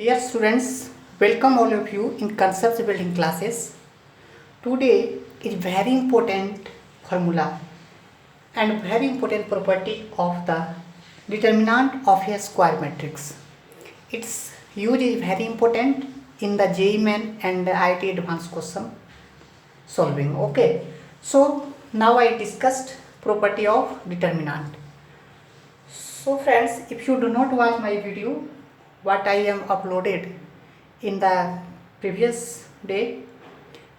Dear students, welcome all of you in concepts building classes. Today is very important formula and very important property of the determinant of a square matrix. Its use is very important in the JEE Main and IIT advanced question solving. Okay, so now I discussed property of determinant. So friends, if you do not watch my video what I am uploaded in the previous day,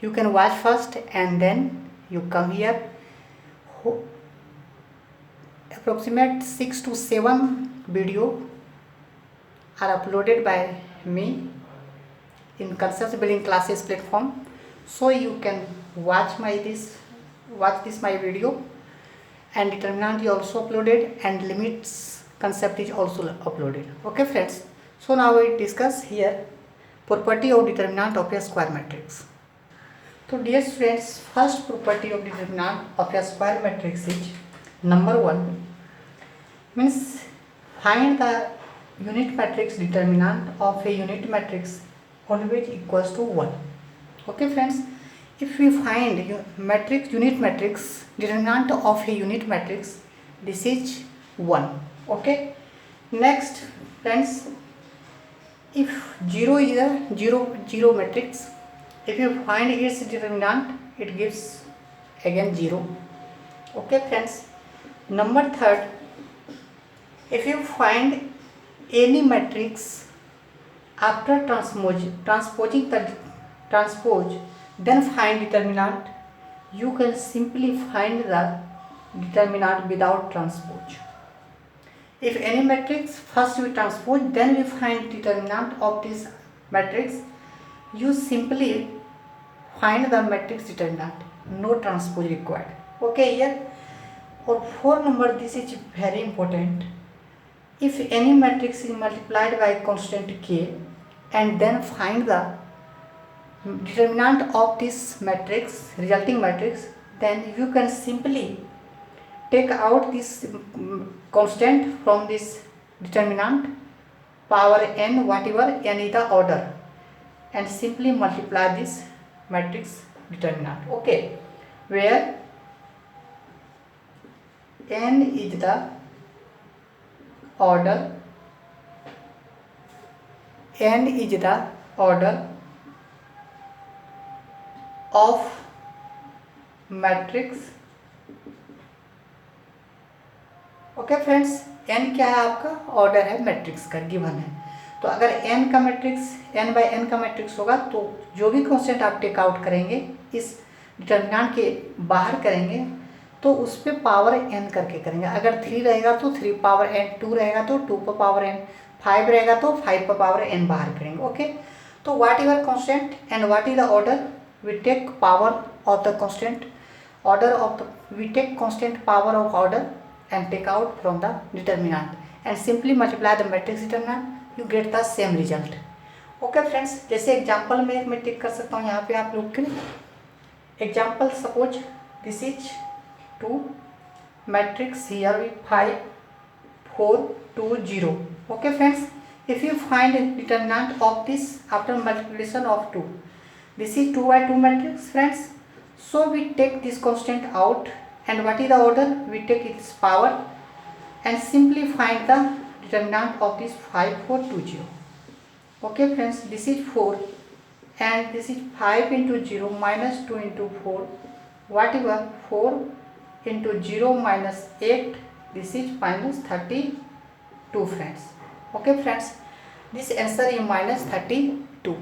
you can watch first and then you come here. Approximate 6 to 7 video are uploaded by me in concepts building classes platform, so you can watch this my video, and determinant is also uploaded and limits concept is also uploaded. Okay friends, so now we discuss here property of determinant of a square matrix. So dear students, first property of determinant of a square matrix is number 1 means find the unit matrix determinant of a unit matrix always equals to 1. Okay friends, if we find unit matrix determinant of a unit matrix, this is 1. Okay, next friends, if 0 is a 0 matrix, if you find its determinant, it gives again 0. Okay friends, number 3, if you find any matrix after transposing the transpose, then find determinant, you can simply find the determinant without transpose. If any matrix first we transpose, then we find determinant of this matrix, you simply find the matrix determinant, no transpose required. Okay, here for 4 number, this is very important. If any matrix is multiplied by constant k and then find the determinant of this matrix, resulting matrix, then you can simply take out this constant from this determinant, power n, whatever n is the order, and simply multiply this matrix determinant. Okay, where n is the order, of matrix. Okay friends, n क्या है आपका, order है matrix का, given है. तो अगर n का matrix n by n का मैट्रिक्स होगा तो जो भी कांस्टेंट आप टेक आउट करेंगे इस डिटर्मिनेंट के बाहर करेंगे तो उस पर पावर n करके करेंगे. अगर 3 रहेगा तो 3 पावर n, 2 रहेगा तो 2 पर पावर n, 5 रहेगा तो 5 पर पावर n बाहर करेंगे. ओके, तो what ever constant and what is the order, we take power of the constant order of the we take constant power of order and take out from the determinant and simply multiply the matrix determinant, you get the same result. Okay friends, जैसे example में मैं टिक कर सकता हूँ यहाँ पे आप लोग के लिए. Example suppose this is 2 matrix, here we 5 4 2 0. Okay friends, if you find determinant of this after multiplication of 2, this is 2 by 2 matrix friends, so we take this constant out and what is the order, we take its power and simply find the determinant of this 5 4 2 0. Okay friends, this is 4 and this is 5 into 0 minus 2 into 4, whatever, 4 into 0 minus 8, this is minus 32 friends. Okay friends, this answer is minus 32.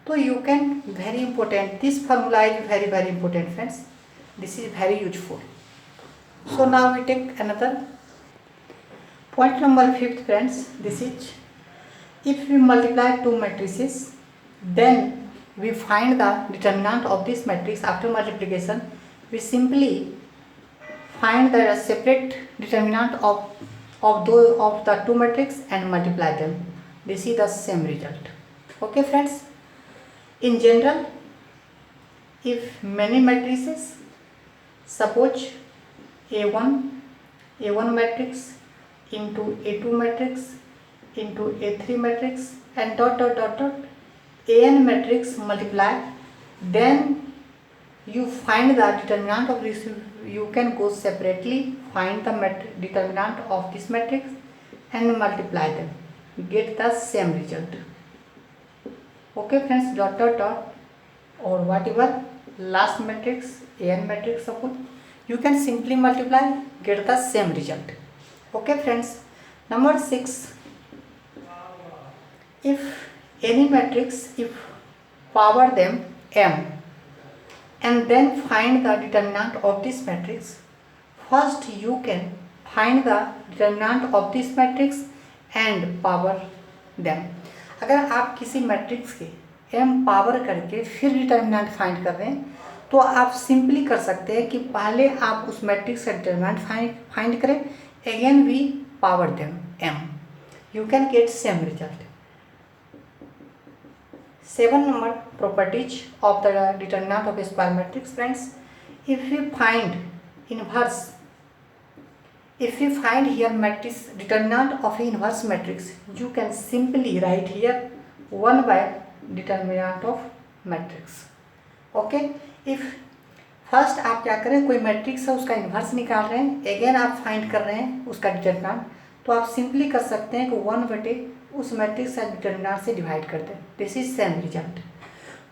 So you can, very important, this formula is very important friends, this is very useful. So now we take another point number 5 friends. This is, if we multiply 2 matrices, then we find the determinant of this matrix after multiplication, we simply find the separate determinant of the 2 matrix and multiply them. This is the same result. Okay friends, in general, if many matrices, suppose A1 matrix into A2 matrix into A3 matrix and dot dot dot dot an matrix multiply, then you find the determinant of this. You can go separately, find the determinant of this matrix and multiply them, get the same result. Okay friends, dot dot dot or whatever last matrix, an matrix suppose, you can simply multiply, get the same result. Okay friends, number 6, if any matrix, if power them m and then find the determinant of this matrix, first you can find the determinant of this matrix and power them. अगर आप किसी matrix के m power करके फिर determinant find कर रहे हैं तो आप सिंपली कर सकते हैं कि पहले आप उस मैट्रिक्स का डिटर्मिनेंट फाइंड करें, again we power them m, you can get same result. 7 number properties of the determinant of a square matrix. Friends, if we find inverse, if we find here matrix determinant of inverse matrix, you can simply write here 1 by determinant of matrix. Okay, if first आप क्या करें, कोई matrix है उसका inverse निकाल रहे हैं, again आप फाइंड कर रहे हैं उसका डिटर्मिनेंट, तो आप सिंपली कर सकते हैं कि 1 बटे उस मैट्रिक्स का डिटर्मिनेंट से डिवाइड कर दें. This is same result.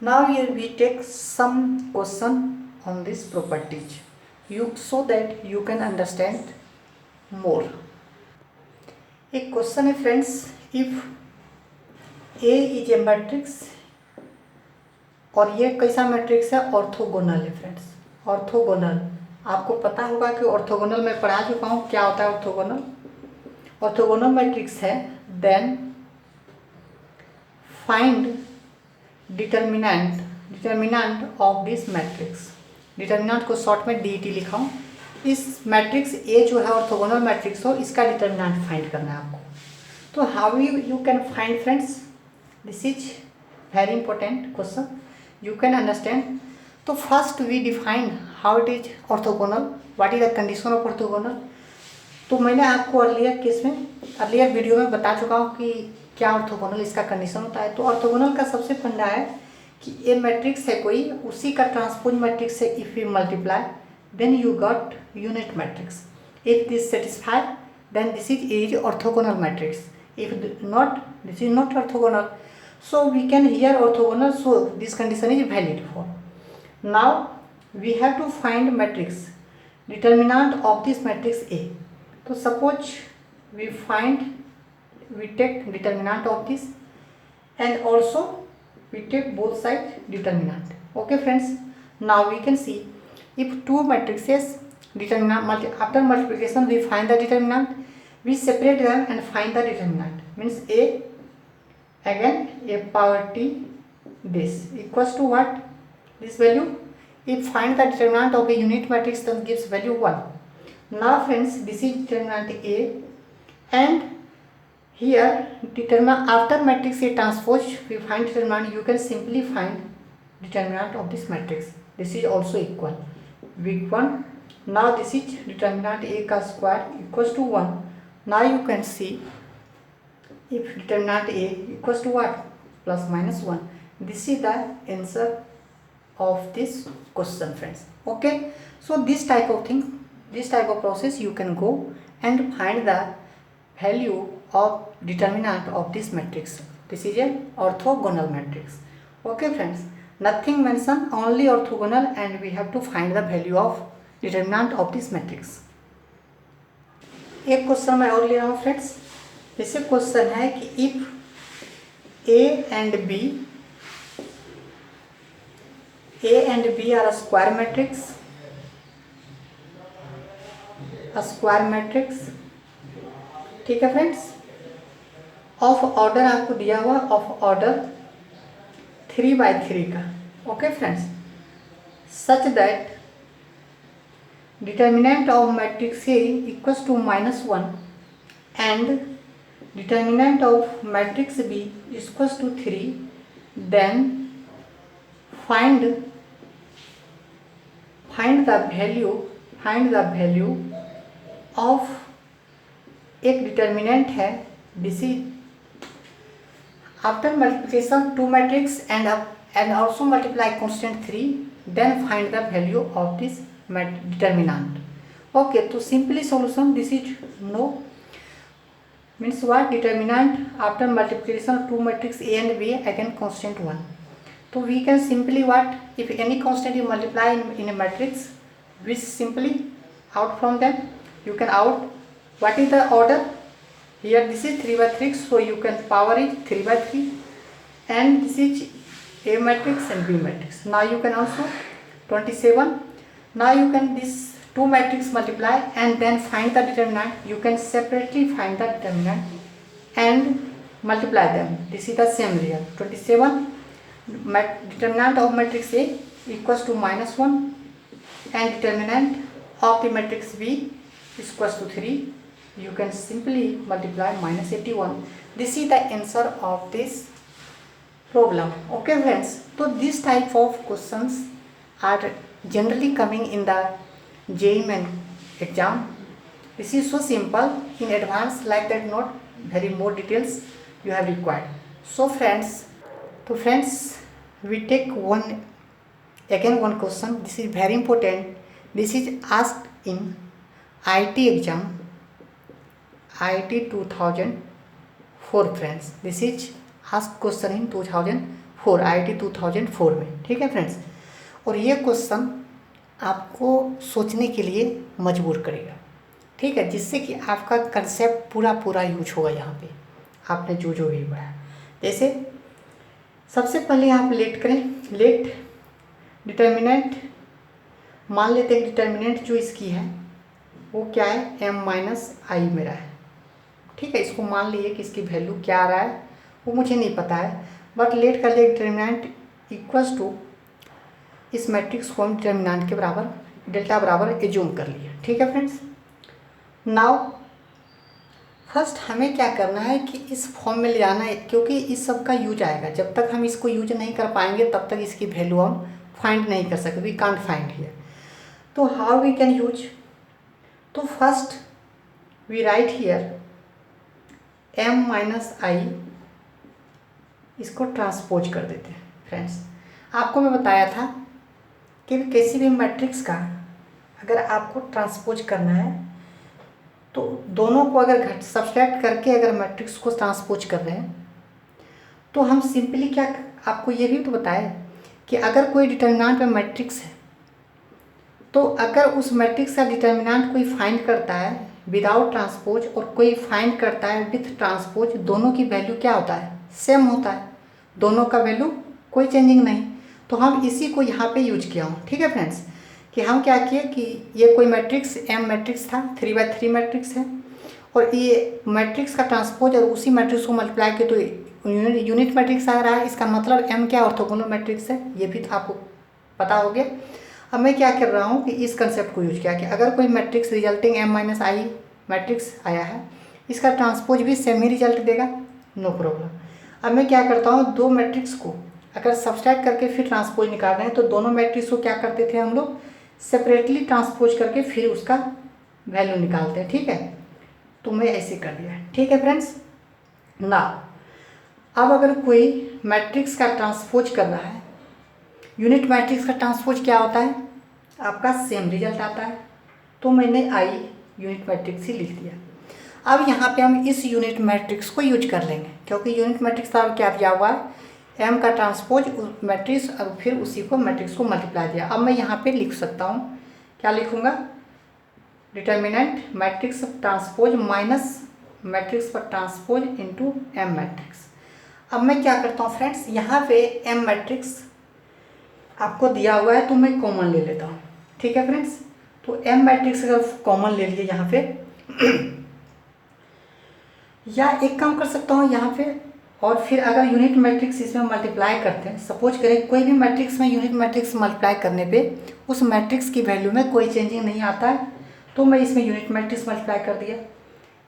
Now here we take some question on this properties you so that you can understand more. एक क्वेश्चन है friends, if A is a matrix, और ये कैसा मैट्रिक्स है, ऑर्थोगोनल है फ्रेंड्स. ऑर्थोगोनल आपको पता होगा कि ऑर्थोगोनल मैं पढ़ा चुका हूँ, क्या होता है ऑर्थोगोनल. ऑर्थोगोनल मैट्रिक्स है, then find determinant of this matrix. Determinant को शॉर्ट में DT लिखा हूँ. इस मैट्रिक्स ए जो है ऑर्थोगोनल मैट्रिक्स हो, इसका डिटर्मिनेंट फाइंड करना है आपको. तो how you can find friends, this is very important question, you can understand. तो first we define how it is orthogonal, what is the condition of orthogonal. तो मैंने आपको अर्लियर वीडियो में बता चुका हूँ कि क्या ऑर्थोगोनल इसका कंडीशन होता है. तो ऑर्थोगोनल का सबसे फंडा है कि ये मैट्रिक्स है कोई, उसी का ट्रांसपोज मैट्रिक्स से if you multiply then you got unit matrix. If this satisfy then this is orthogonal matrix. If not, this is not orthogonal. So we can here orthogonal, so this condition is valid for. Now we have to find matrix determinant of this matrix A. So suppose we take determinant of this and also we take both sides determinant. Okay friends, now we can see if two matrices determinant, after multiplication we find the determinant, we separate them and find the determinant, means A again a power t, this equals to what, this value. If find the determinant of a unit matrix, then gives value 1. Now friends, this is determinant A, and here determinant after matrix A transpose we find determinant, you can simply find determinant of this matrix. This is also equal, weak 1. Now this is determinant A का square equals to 1. Now you can see if determinant A equals to what, plus minus 1. This is the answer of this question friends. Okay, so this type of thing, this type of process you can go and find the value of determinant of this matrix. This is a orthogonal matrix. Okay friends, nothing mentioned, only orthogonal, and we have to find the value of determinant of this matrix. एक question मैं और ले रहा हूँ friends. जैसे question है कि if A and B are square matrix, ठीक है फ्रेंड्स, ऑफ ऑर्डर आपको दिया हुआ ऑफ ऑर्डर 3/3 का. Okay friends, such that determinant of matrix A equals to -1 and determinant of matrix B is equals to 3, then find the value of एक determinant है, this is After multiplication 2 matrix and also multiply constant 3, then find the value of this determinant. Okay, so simply solution, this is no, means what, determinant after multiplication of 2 matrix A and B again constant 1. So we can simply what, if any constant you multiply in a matrix, which simply out from them you can out what is the order. Here this is 3 by 3, so you can power it 3 by 3, and this is A matrix and B matrix. Now you can also 27. Now you can this 2 matrix multiply and then find the determinant. You can separately find the determinant and multiply them. This is the same result. 27 determinant of matrix A equals to -1 and determinant of the matrix B is equals to 3. You can simply multiply -81. This is the answer of this problem. Okay friends, so this type of questions are generally coming in the JEE Main exam. This is so simple. In advance like that, not very more details you have required. So friends, we take one question. This is very important. This is asked in IIT exam, IIT 2004 friends. This is asked question in 2004, IIT 2004 में. ठीक है friends, और ये question आपको सोचने के लिए मजबूर करेगा. ठीक है, जिससे कि आपका कंसेप्ट पूरा यूज होगा यहाँ पे आपने जो भी पढ़ा. जैसे सबसे पहले आप लेट करें, लेट डिटर्मिनेंट मान लेते हैं. डिटर्मिनेंट जो इसकी है वो क्या है, m-i मेरा है. ठीक है, इसको मान लिए कि इसकी वैल्यू क्या आ रहा है वो मुझे नहीं पता है, बट लेट कर लिए डिटर्मिनेंट इक्वल्स टू इस मैट्रिक्स को हम डिटर्मिनेंट के बराबर डेल्टा बराबर एज्यूम कर लिए. ठीक है फ्रेंड्स, नाउ फर्स्ट हमें क्या करना है कि इस फॉर्म में ले आना है, क्योंकि इस सब का यूज आएगा. जब तक हम इसको यूज नहीं कर पाएंगे तब तक इसकी वैल्यू हम फाइंड नहीं कर सकते. We can't find here. तो हाउ वी कैन यूज, तो first we write here m-i, इसको ट्रांसपोज कर देते हैं. फ्रेंड्स, आपको मैं बताया था कि किसी भी मैट्रिक्स का अगर आपको ट्रांसपोज करना है तो दोनों को अगर सब्सट्रैक्ट करके अगर मैट्रिक्स को ट्रांसपोज कर रहे हैं तो हम सिंपली क्या, आपको ये भी तो बताए कि अगर कोई डिटर्मिनेंट में मैट्रिक्स है तो अगर उस मैट्रिक्स का डिटर्मिनेंट कोई फाइंड करता है विदाउट ट्रांसपोज और कोई फाइंड करता है विथ ट्रांसपोज, दोनों की वैल्यू क्या होता है, सेम होता है. दोनों का वैल्यू कोई चेंजिंग नहीं. तो हम इसी को यहाँ पे यूज किया हूँ. ठीक है फ्रेंड्स, कि हम क्या किए कि ये कोई मैट्रिक्स M मैट्रिक्स था, 3 by 3 मैट्रिक्स है, और ये मैट्रिक्स का ट्रांसपोज और उसी मैट्रिक्स को मल्टीप्लाई किए तो यूनिट मैट्रिक्स आ रहा है. इसका मतलब M क्या ऑर्थोगोनल मैट्रिक्स है, ये भी आपको पता हो गया. अब मैं क्या कर रहा हूँ कि इस कंसेप्ट को यूज किया कि अगर कोई मैट्रिक्स रिजल्टिंग m-i मैट्रिक्स आया है, इसका ट्रांसपोज भी सेम ही रिजल्ट देगा, नो प्रॉब्लम. अब मैं क्या करता हूँ, दो मैट्रिक्स को अगर सब्सट्रैक्ट करके फिर ट्रांसपोज निकाल रहे हैं तो दोनों मैट्रिक्स को क्या करते थे हम लोग, सेपरेटली ट्रांसपोज करके फिर उसका वैल्यू निकालते हैं. ठीक है, तो मैं ऐसे कर दिया. ठीक है फ्रेंड्स, ना अब अगर कोई मैट्रिक्स का ट्रांसपोज कर रहा है, यूनिट मैट्रिक्स का ट्रांसपोज क्या होता है, आपका सेम रिजल्ट आता है. तो मैंने आई यूनिट मैट्रिक्स ही लिख दिया. अब यहाँ पे हम इस यूनिट मैट्रिक्स को यूज कर लेंगे, क्योंकि यूनिट मैट्रिक्स का क्या दिया हुआ है, m का ट्रांसपोज मैट्रिक्स और फिर उसी को मैट्रिक्स को मल्टीप्लाई दिया. अब मैं यहाँ पे लिख सकता हूँ, क्या लिखूँगा, determinant matrix transpose minus matrix पर ट्रांसपोज इंटू m मैट्रिक्स. अब मैं क्या करता हूँ फ्रेंड्स, यहाँ पे m मैट्रिक्स आपको दिया हुआ है तो मैं कॉमन ले लेता हूँ. ठीक है फ्रेंड्स, तो m मैट्रिक्स अगर कॉमन ले लिए यहाँ पे या एक काम कर सकता हूँ यहाँ पे, और फिर अगर यूनिट मैट्रिक्स इसमें मल्टीप्लाई करते हैं, सपोज करें कोई भी मैट्रिक्स में यूनिट मैट्रिक्स मल्टीप्लाई करने पे उस मैट्रिक्स की वैल्यू में कोई चेंजिंग नहीं आता है, तो मैं इसमें यूनिट मैट्रिक्स मल्टीप्लाई कर दिया,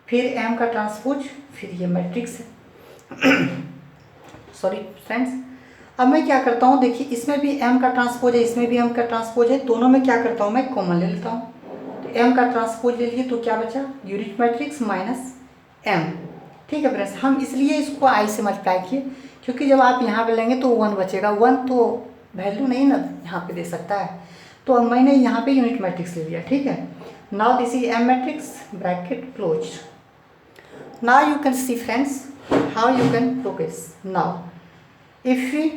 फिर m का ट्रांसपोज, फिर ये मैट्रिक्स है. सॉरी फ्रेंड्स, अब मैं क्या करता हूँ, देखिए इसमें भी m का ट्रांसपोज है, इसमें भी m का ट्रांसपोज है, दोनों में क्या करता हूँ मैं कॉमन ले लेता हूँ. तो m का ट्रांसपोज ले लिए तो क्या बचा, यूनिट मैट्रिक्स माइनस m. ठीक है फ्रेंड्स, हम इसलिए इसको i से मल्टीप्लाई किए क्योंकि जब आप यहाँ पे लेंगे तो 1 बचेगा, 1 तो वैल्यू नहीं ना यहाँ पे दे सकता है, तो मैंने यहाँ पे यूनिट मैट्रिक्स ले लिया, ठीक है। Now this is M matrix, bracket close. Now you can see friends how you can progress. Now if we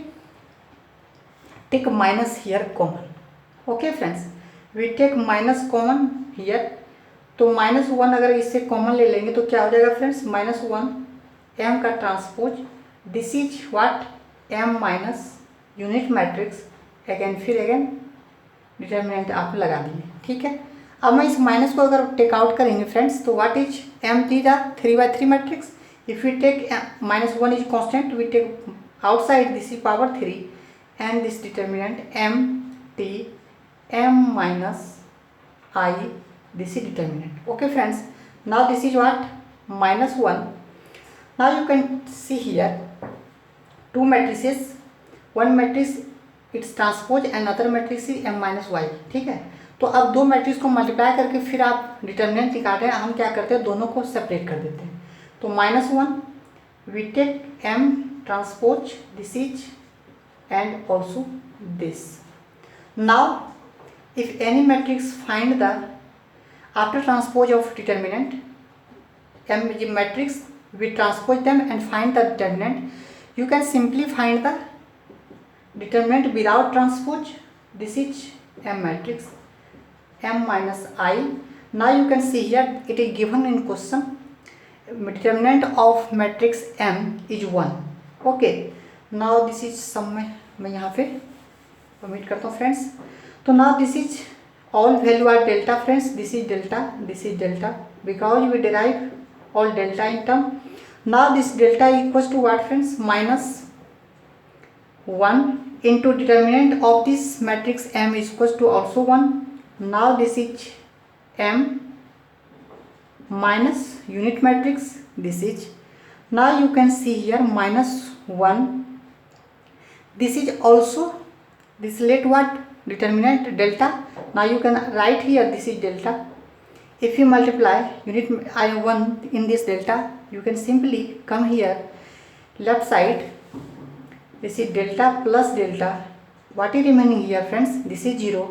take minus here common, okay friends, we take minus common here, तो -1 अगर इससे common ले लेंगे तो क्या हो जाएगा friends, -1 m का transpose, this is what m minus unit matrix, again determinant आप लगा दिए, ठीक है। अब मैं इस माइनस को अगर टेक आउट करेंगे फ्रेंड्स तो what is m 3/3 matrix, if we take -1 is constant, we take outside this is power 3 and this determinant m minus I, this is determinant, okay friends. Now this is what -1. Now you can see here two matrices, one matrix its transpose and another matrix is m minus y, ठीक है। तो अब दो matrix को multiply करके फिर आप determinant निकाल रहे हैं, हम क्या करते हैं दोनों को सेपरेट कर देते हैं। तो -1 we take m transpose this is and also this. Now if any matrix find the after transpose of determinant m matrix, we transpose them and find the determinant, you can simply find the determinant without transpose, this is m matrix m minus I. Now you can see here it is given in question, determinant of matrix m is 1, okay। Now this is sum में मैं यहाँ पे omit करता हूँ friends. तो now this is all value are delta friends, this is delta because we derive all delta in term. Now this delta equals to what friends, -1 into determinant of this matrix m equals to also 1। Now this is m minus unit matrix, this is, now you can see here -1, this is also this let what determinant delta. Now you can write here this is delta. If you multiply unit I1 in this delta, you can simply come here left side, this is delta plus delta, what is remaining here friends, this is 0.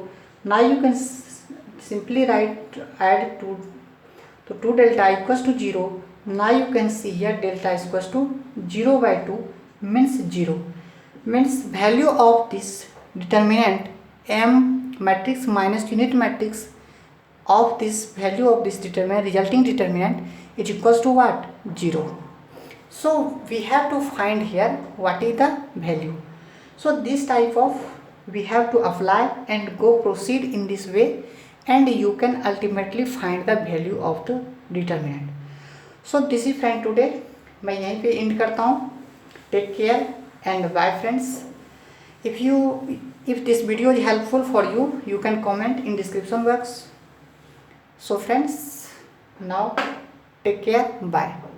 Now you can simply write add 2, so 2 delta equals to 0. Now you can see here delta is equals to 0/2 means 0, means value of this determinant m matrix minus unit matrix of this value of this determinant, resulting determinant is equals to what, 0. So we have to find here what is the value. So this type of we have to apply and go proceed in this way, and you can ultimately find the value of the determinant. So this is friend today, मैं यहीं पे end करता हूँ। Take care and bye friends. If this video is helpful for you, you can comment in description box. So friends, now take care, bye.